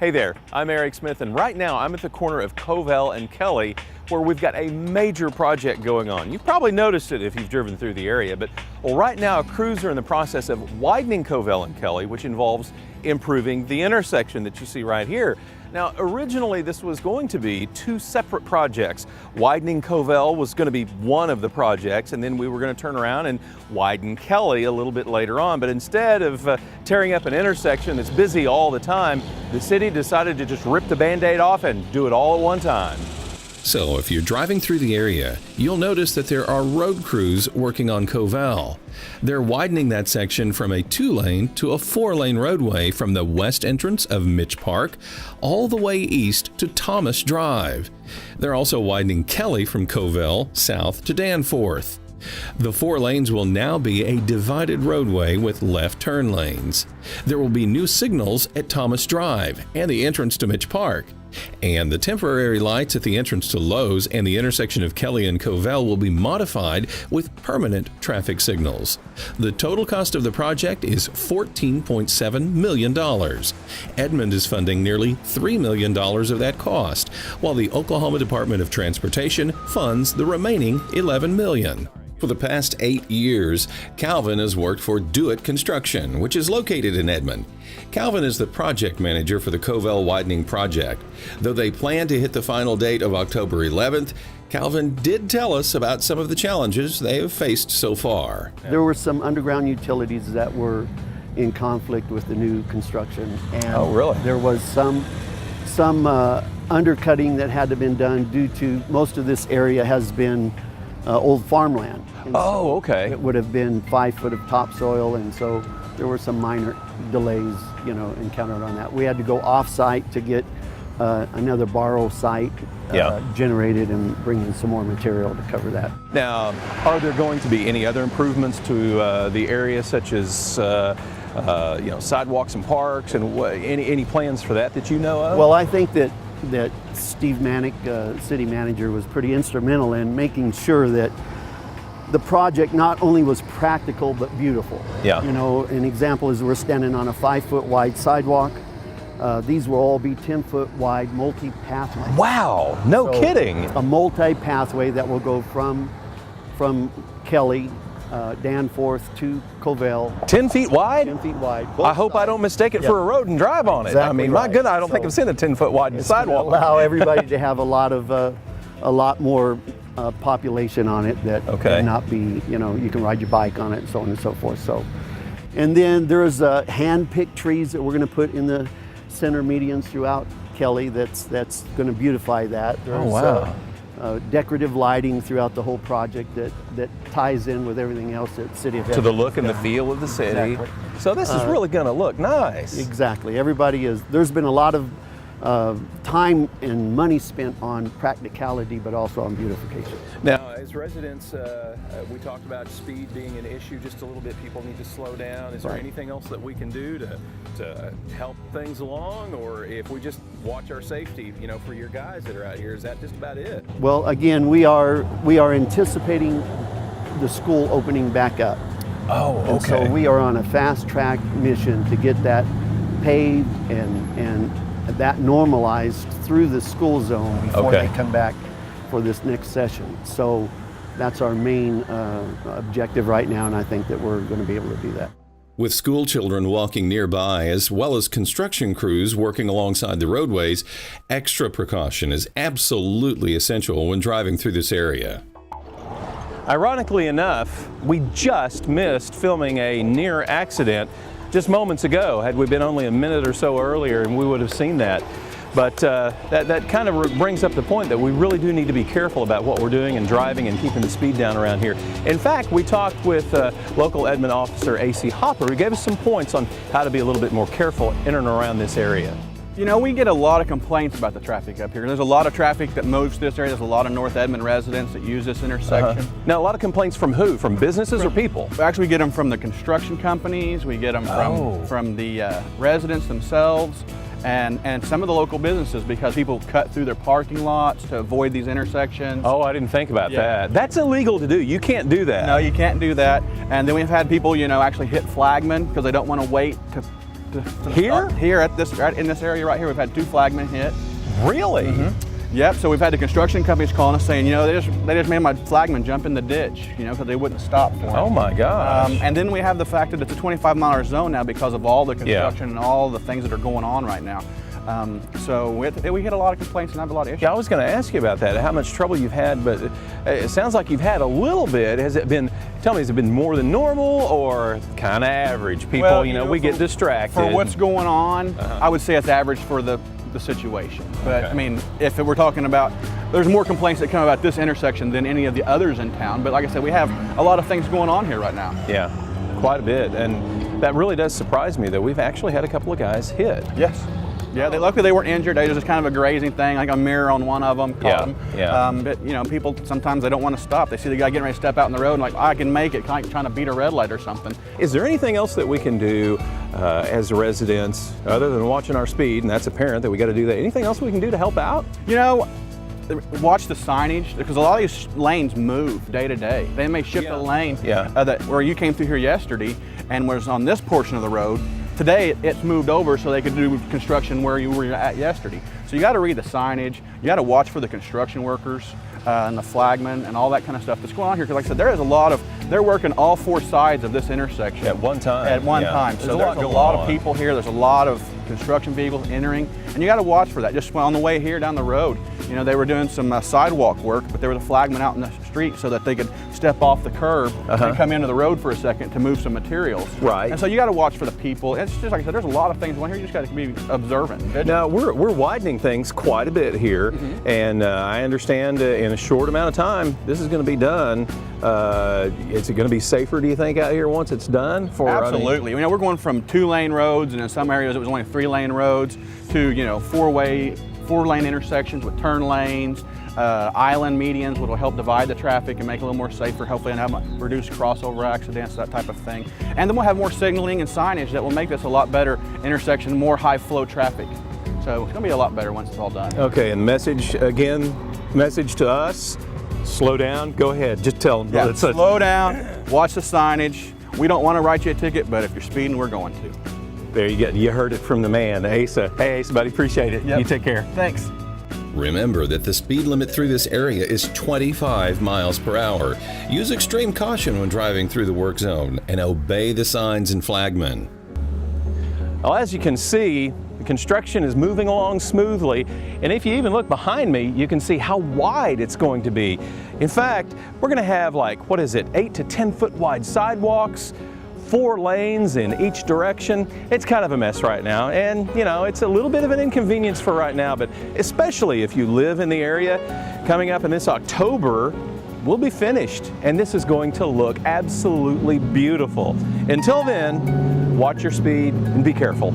Hey there, I'm Eric Smith, and right now I'm at the corner of Covell and Kelly, where we've got a major project going on. You've probably noticed it if you've driven through the area, but right now crews are in the process of widening Covell and Kelly, which involves improving the intersection that you see right here. Now, originally this was going to be two separate projects. Widening Covell was going to be one of the projects, and then we were going to turn around and widen Kelly a little bit later on. But instead of tearing up an intersection that's busy all the time, the city decided to just rip the Band-Aid off and do it all at one time. So if you're driving through the area, you'll notice that there are road crews working on Covell. They're widening that section from a 2-lane to a 4-lane roadway from the west entrance of Mitch Park all the way east to Thomas Drive. They're also widening Kelly from Covell south to Danforth. The 4 lanes will now be a divided roadway with left turn lanes. There will be new signals at Thomas Drive and the entrance to Mitch Park. And the temporary lights at the entrance to Lowe's and the intersection of Kelly and Covell will be modified with permanent traffic signals. The total cost of the project is $14.7 million. Edmond is funding nearly $3 million of that cost, while the Oklahoma Department of Transportation funds the remaining $11 million. For the past 8 years, Calvin has worked for Do It Construction, which is located in Edmond. Calvin is the project manager for the Covell Widening project. Though they plan to hit the final date of October 11th, Calvin did tell us about some of the challenges they have faced so far. There were some underground utilities that were in conflict with the new construction. And oh, really? There was some undercutting that had to be done due to most of this area has been old farmland. And oh, okay. It would have been 5 foot of topsoil, and so there were some minor delays, encountered on that. We had to go off-site to get another borrow site generated and bring in some more material to cover that. Now, are there going to be any other improvements to the area, such as sidewalks and parks, and any plans for that you know of? Well, I think that Steve Manick, city manager, was pretty instrumental in making sure that the project not only was practical but beautiful. Yeah. An example is we're standing on a 5 foot wide sidewalk. These will all be 10 foot wide multi-pathway. Wow, no kidding. A multi-pathway that will go from Kelly, Danforth to Covell. 10 feet wide? 10 feet wide. I hope I don't mistake it for a road and drive on it. Exactly my goodness, I don't think I've seen a 10 foot wide sidewalk. Allow everybody to have a lot more population on it that may not be, you can ride your bike on it and so on and so forth. So, and then there's hand-picked trees that we're going to put in the center medians throughout Kelly. That's going to beautify that. There's, decorative lighting throughout the whole project that ties in with everything else that City of Edmond. To the look and the feel of the city. Exactly. So this is really going to look nice. Exactly. There's been a lot of time and money spent on practicality, but also on beautification. Now, as residents, we talked about speed being an issue just a little bit. People need to slow down. Is there anything else that we can do to help things along, or if we just watch our safety, for your guys that are out here, is that just about it? Well, again, we are anticipating the school opening back up. Oh, okay. And so we are on a fast track mission to get that paved and that normalized through the school zone before they come back for this next session. So that's our main objective right now, and I think that we're going to be able to do that. With school children walking nearby, as well as construction crews working alongside the roadways, extra precaution is absolutely essential when driving through this area. Ironically enough, we just missed filming a near accident just moments ago. Had we been only a minute or so earlier, and we would have seen that. But that kind of brings up the point that we really do need to be careful about what we're doing and driving and keeping the speed down around here. In fact, we talked with local Edmond officer A.C. Hopper, who gave us some points on how to be a little bit more careful in and around this area. We get a lot of complaints about the traffic up here. There's a lot of traffic that moves this area. There's a lot of North Edmond residents that use this intersection. Now, a lot of complaints from who? From businesses or people? Actually, we get them from the construction companies. We get them from the residents themselves. And some of the local businesses, because people cut through their parking lots to avoid these intersections. Oh, I didn't think about that. That's illegal to do. You can't do that. No, you can't do that. And then we've had people, actually hit flagmen because they don't want to wait Here? Here at this, right in this area right here, we've had 2 flagmen hit. Really? Yep, so we've had the construction companies calling us saying, you know, they just made my flagman jump in the ditch, you know, because they wouldn't stop for it. Oh my gosh. And then we have the fact that it's a 25-mile zone now because of all the construction and all the things that are going on right now. So we get a lot of complaints and have a lot of issues. Yeah, I was going to ask you about that, how much trouble you've had, but it sounds like you've had a little bit. Has it been, tell me, has it been more than normal or kind of average? People, Well, you know, we get distracted. For what's going on, I would say it's average for the situation. But I mean, if we're talking about, there's more complaints that come about this intersection than any of the others in town. But like I said, we have a lot of things going on here right now. Yeah, quite a bit. And that really does surprise me that we've actually had a couple of guys hit. Yes. Yeah, luckily they weren't injured. They was just kind of a grazing thing, like a mirror on one of them caught them. Yeah. But you know, people sometimes they don't want to stop. They see the guy getting ready to step out in the road and like, I can make it, kind of trying to beat a red light or something. Is there anything else that we can do as residents other than watching our speed? And that's apparent that we got to do that. Anything else we can do to help out? You know, watch the signage, because a lot of these lanes move day to day. They may shift a lane that where you came through here yesterday and was on this portion of the road. Today it's moved over so they could do construction where you were at yesterday. So you got to read the signage. You got to watch for the construction workers and the flagmen and all that kind of stuff that's going on here. Because like I said, there is a lot of, they're working all 4 sides of this intersection. At one time. At one time. So there's a lot of people here. There's a lot of construction vehicles entering. And you got to watch for that. Just on the way here down the road, you know, they were doing some sidewalk work, but there was a flagman out in the street so that they could step off the curb and come into the road for a second to move some materials. Right. And so you got to watch for the people. It's just like I said, there's a lot of things going here. You just got to be observant. Now we're widening things quite a bit here, and I understand in a short amount of time this is going to be done. Is it going to be safer, do you think, out here once it's done? Absolutely. You know, we're going from 2-lane roads, and in some areas it was only 3-lane roads, to 4-lane intersections with turn lanes, island medians, which will help divide the traffic and make it a little more safer, hopefully, and have reduce crossover accidents, that type of thing. And then we'll have more signaling and signage that will make this a lot better intersection, more high flow traffic. So it's going to be a lot better once it's all done. Okay, and message to us, slow down, go ahead, just tell them. Yeah, slow down, watch the signage. We don't want to write you a ticket, but if you're speeding, we're going to. There you go. You heard it from the man, Asa. Hey, Asa, buddy, appreciate it. Yep. You take care. Thanks. Remember that the speed limit through this area is 25 miles per hour. Use extreme caution when driving through the work zone and obey the signs and flagmen. Well, as you can see, the construction is moving along smoothly, and if you even look behind me, you can see how wide it's going to be. In fact, we're going to have 8 to 10 foot wide sidewalks, 4 lanes in each direction. It's kind of a mess right now, and you know, it's a little bit of an inconvenience for right now, but especially if you live in the area, coming up in this October, we'll be finished, and this is going to look absolutely beautiful. Until then, watch your speed and be careful.